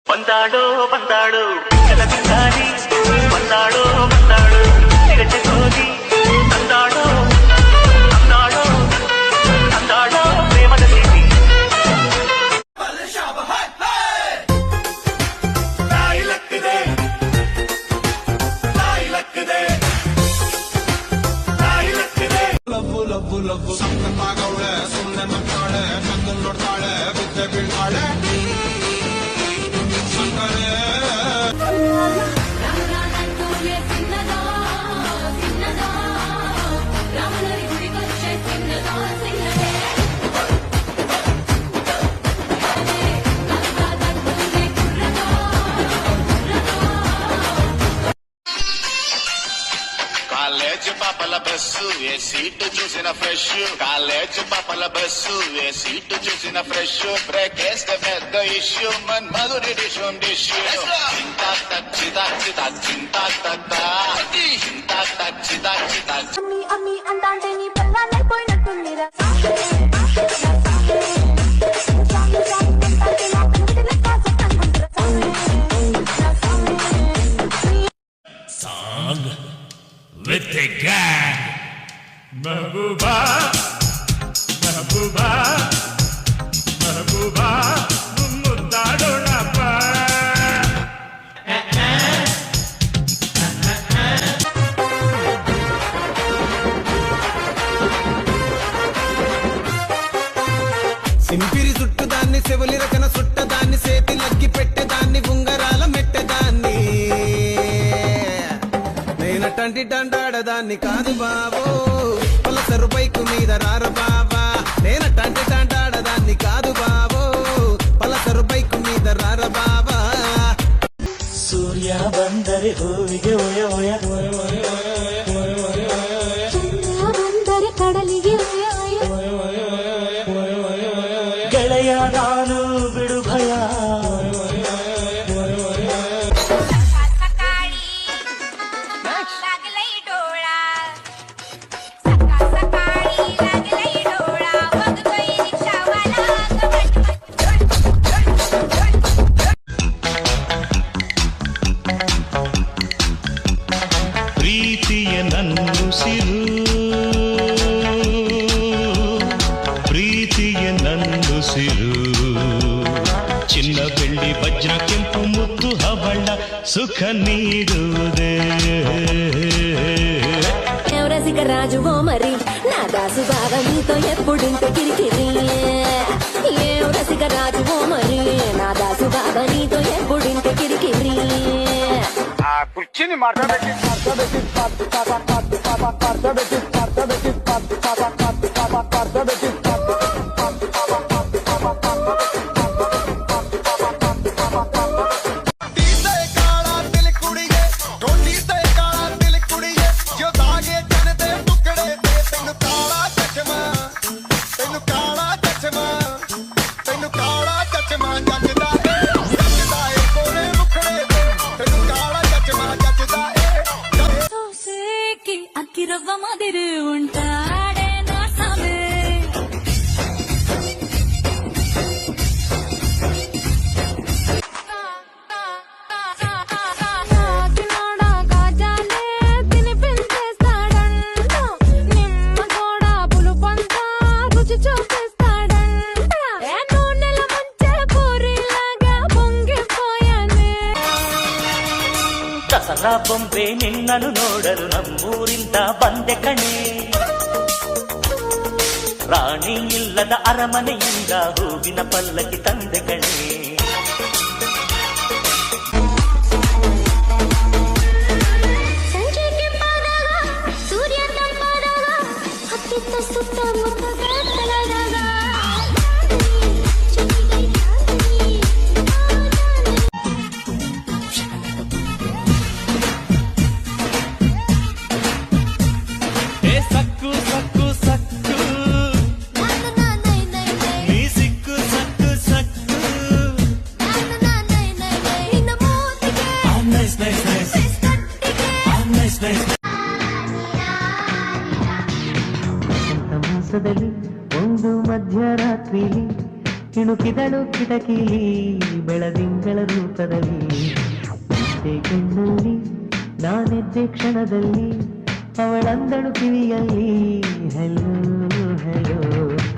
ಬಂದಾಡೋ ಬಂದಾಡೋ ಬಿಕ್ಕಲ ಬಿದ್ದಾಡಿ ಬಂದಾಡೋ ಬಂದಾಡೋ ತಿರಚೆ ಹೋಗಿ ತಂದಾಡೋ ತಂದಾಡೋ ತಂದಾಡೋ ಪ್ರೇಮದ ಸಿಟಿ ತಾಯಿ ಲಕ್ಕಿದೆ ತಾಯಿ ಲಕ್ಕಿದೆ ತಾಯಿ ಲಕ್ಕಿದೆ ಲವ್ವು ಲವ್ವು ಲವ್ವು ಸಕ್ಕತ್ತಾಗವಳೆ ಸುಮ್ಮನೆ ಮಕ್ಕಳೆ ಕದ್ದು ನೋಡ್ತಾಳೆ ಬಿದ್ದೆ ಬೀಳ್ತಾಳೆ కాలేజ్ పాపల బస్సు ఏ సీటు చూసిన ఫ్రెష్ కాలేజ్ పాపల బస్సు ఏ సీటు చూసిన ఫ్రెష్ బ్రేక్ వేస్తే పెద్ద ఇష్యూ మన్ మధురి డిషుం డిష్యూ చింతా తచ్చిదా చిదా చింతా తత్తా చింతా తచ్చిదా చిదా అమ్మి అమ్మి అంటాంటే నీ పల్లానే పోయినట్టుందిరా Song with the gang. Mehbooba, Mehbooba, Mehbooba, muddado nappa. సింపిరి చుట్టుదాన్ని చెవులి రకన సుట్టదాన్ని సేతి లగ్గి పెట్టేదాన్ని ఉంగరాల మెట్టేదాన్ని నేనటంటి డండాడదాన్ని కాదు బాబు పలసరు బైకు మీద రార బాబా నేనటంటి డండాడదాన్ని కాదు బాబు పలసరు బైకు మీద రార బాబా ಸೂರ್ಯ ಬಂದರೆ ಹೂವಿಗೆ ಒಯ ಒಯ ಚಂದ್ರ ಬಂದರೆ ಕಡಲಿಗೆ ಗೆಳೆಯ ನಾನು ಬಿಡು ಭಯ ಪ್ರೀತಿಯ ನನ್ನುಸಿರು ಪ್ರೀತಿಯ ನನ್ನುಸಿರು ಚಿನ್ನ ಬೆಳ್ಳಿ ವಜ್ರ ಕೆಂಪು ಮುತ್ತು ಹವಳ ಸುಖ ನೀಡುವುದೇ రసిక రాజువో మరి నా దాసు బాగా నీతో ఎప్పుడింత కిరికిరి ఏ రసిక రాజువో మరి నా దాసు బాగా నీతో ఎప్పుడింత కిరికిరి కుర్చీని మాట్లాడబెట్టి అక్కిరవ్వ మాదిరి ఉంటాడే నా సామే కాకినాడ గాజాలే తినిపించేస్తాడంట నిమ్మ కూడా పులుపంతా రుచి చూపిస్తాడంట నూనెల ముంచే పూరిలాగా పొంగిపోయానే ದಸರಾ ಬೊಂಬೆ ನಿನ್ನನ್ನು ನೋಡಲು ನಮ್ಮೂರಿಂದ ಬಂದೆ ಕಣೆ ರಾಣಿ ಇಲ್ಲದ ಅರಮನೆಯಿಂದ ಹೂವಿನ ಪಲ್ಲಕ್ಕಿ ತಂದೆ ಕಣೆ ಸಂಜೆ ಕೆಂಪಾದಾಗ ಸೂರ್ಯ ತಂಪಾದಾಗ ಹತ್ತಿತ್ತ ಸುತ್ತ ಮುತ್ತದಾಗ ಸಕ್ಕು ಸಕ್ಕು ಸಕ್ಕು ನೀ ಸಿಕ್ಕು ಸಕ್ಕು ಸಕ್ಕು ಮಾಸದಲ್ಲಿ ಒಂದು ಮಧ್ಯರಾತ್ರಿಲಿ ಇಣುಕಿದಳು ಕಿಟಕಿಲಿ ಬೆಳದಿಂಗಳ ರೂಪದಲ್ಲಿ ಕಣ್ಣಲ್ಲಿ ನಾನೆದ್ದೆ ಕ್ಷಣದಲ್ಲಿ ಅವಳಂದಳು ಕಿವಿಯಲ್ಲಿ ಹೆಲೋ ಹೆಲೋ